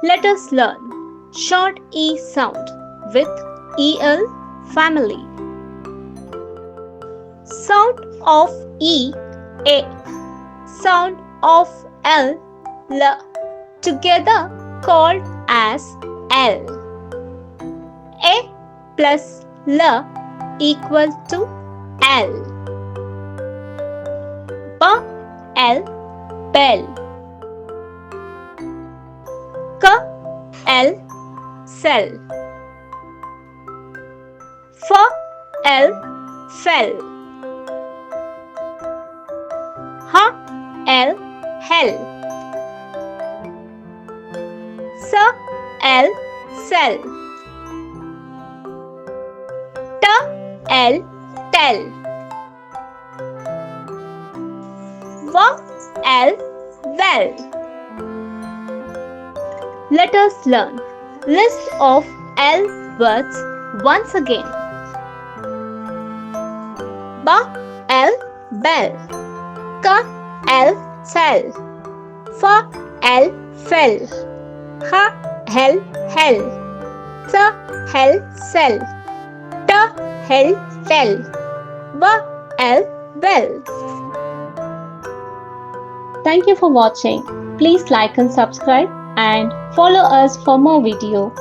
Let us learn short E sound with EL family. Sound of E A. Sound of L L. Together called as L. A plus L equal to L. B L bell. K L cell. F L fell. H L hell. S L cell. T L tell. W L well. Let us learn list of L words once again. B L bell. K L cell. F L fell. H L hell. S L cell. T L tell. W L well. Thank you for watching. Please like and subscribe and follow us for more video.